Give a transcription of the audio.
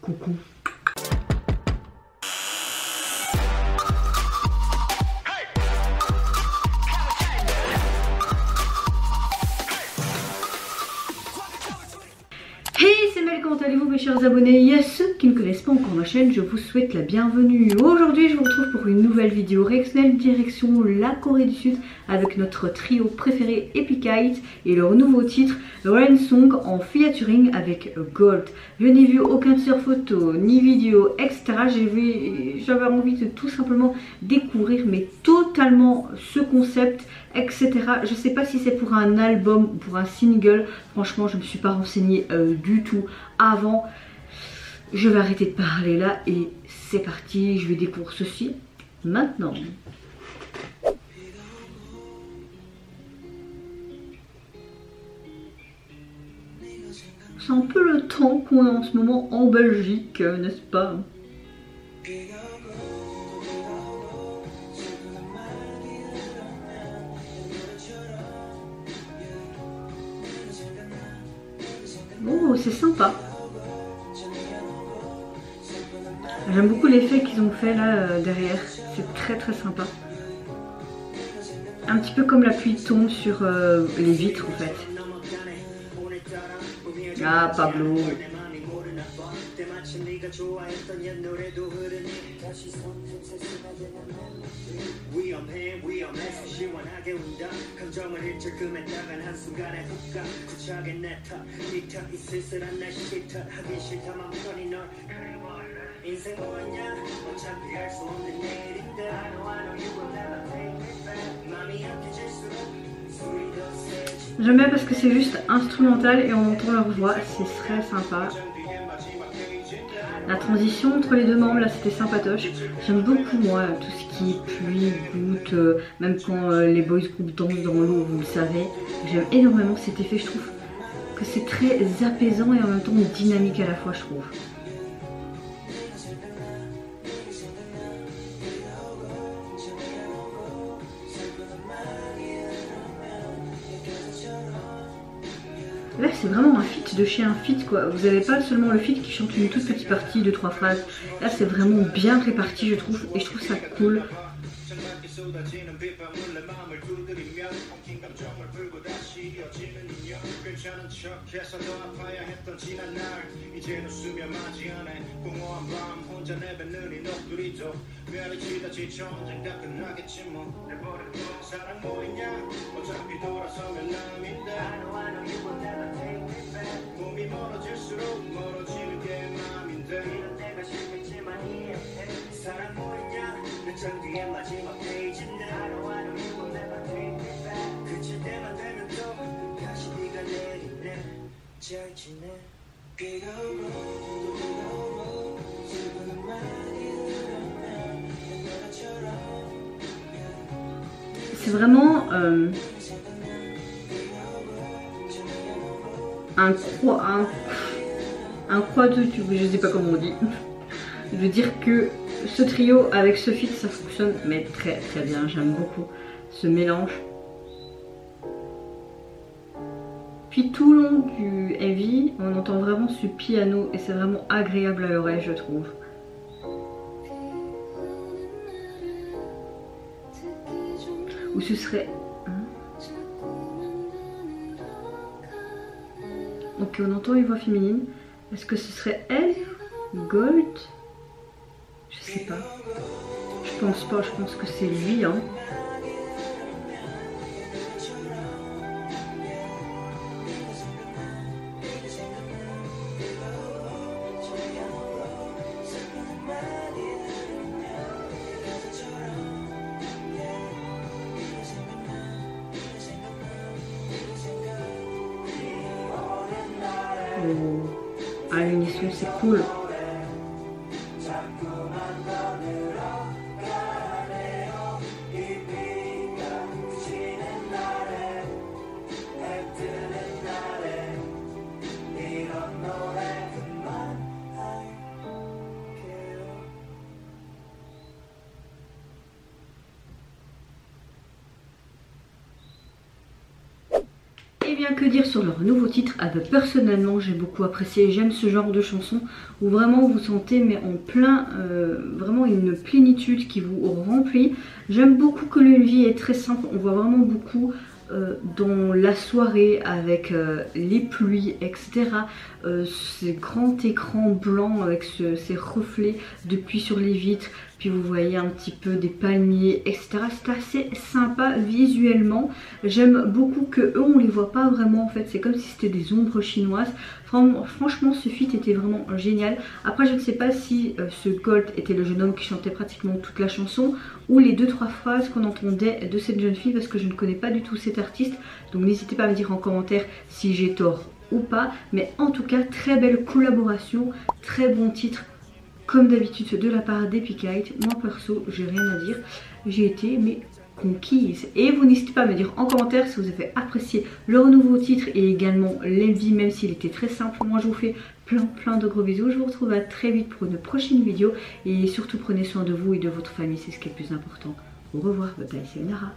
Coucou. Hey, c'est Mel, comment allez-vous mes chers abonnés? Et à ceux qui ne connaissent pas encore ma chaîne, je vous souhaite la bienvenue. Aujourd'hui, je vous retrouve pour une nouvelle vidéo réactionnelle direction la Corée du Sud avec notre trio préféré Epic Heights et leur nouveau titre Rain Song en featuring avec Gold. Je n'ai vu aucun teaser photo ni vidéo, etc. J'avais envie de tout simplement découvrir mais totalement ce concept, etc. Je sais pas si c'est pour un album ou pour un single. Franchement, je ne me suis pas renseignée du tout avant. Je vais arrêter de parler là et c'est parti. Je vais découvrir ceci maintenant. C'est un peu le temps qu'on a en ce moment en Belgique, n'est-ce pas? Oh, c'est sympa. J'aime beaucoup l'effet qu'ils ont fait là derrière. C'est très très sympa. Un petit peu comme la pluie tombe sur les vitres en fait. Ah, Pablo. J'aime bien parce que c'est juste instrumental et on entend leur voix, c'est très sympa. La transition entre les deux membres là c'était sympatoche. J'aime beaucoup moi tout ce qui est pluie, goutte, même quand les boys group dansent dans l'eau, vous le savez. J'aime énormément cet effet, je trouve que c'est très apaisant et en même temps dynamique à la fois je trouve. Là c'est vraiment un feat de chez un feat quoi, vous n'avez pas seulement le feat qui chante une toute petite partie de 3 phrases, là c'est vraiment bien réparti je trouve et je trouve ça cool. C'est vraiment un croix de tube, je sais pas comment on dit. Je veux dire que ce trio avec ce feat ça fonctionne mais très très bien, j'aime beaucoup ce mélange. Puis tout le long du heavy on entend vraiment ce piano et c'est vraiment agréable à l'oreille je trouve. Ou ce serait... Ok, on entend les voix féminines. Est-ce que ce serait elle? Gold? Je sais pas. Je pense pas, je pense que c'est lui hein. À l'unisson c'est cool. Et bien que dire sur leur nouveau titre? Ah bah, personnellement j'ai beaucoup apprécié, j'aime ce genre de chanson où vraiment vous sentez mais en plein vraiment une plénitude qui vous remplit. J'aime beaucoup que le vie est très simple, on voit vraiment beaucoup dans la soirée avec les pluies etc. Ces grands écrans blancs avec ces reflets de pluie sur les vitres, puis vous voyez un petit peu des palmiers etc. C'est assez sympa visuellement. J'aime beaucoup que eux on les voit pas vraiment en fait, c'est comme si c'était des ombres chinoises. Franchement ce feat était vraiment génial. Après je ne sais pas si ce Gold était le jeune homme qui chantait pratiquement toute la chanson ou les 2-3 phrases qu'on entendait de cette jeune fille, parce que je ne connais pas du tout cet artiste, donc n'hésitez pas à me dire en commentaire si j'ai tort ou pas. Mais en tout cas très belle collaboration, très bon titre comme d'habitude de la part d'Epikite. Moi perso j'ai rien à dire, j'ai été mais conquise. Et vous n'hésitez pas à me dire en commentaire si vous avez apprécié leur nouveau titre et également l'MV, même s'il était très simple. Moi je vous fais plein de gros bisous, je vous retrouve à très vite pour une prochaine vidéo et surtout prenez soin de vous et de votre famille, c'est ce qui est le plus important. Au revoir, bye bye, c'est Nara.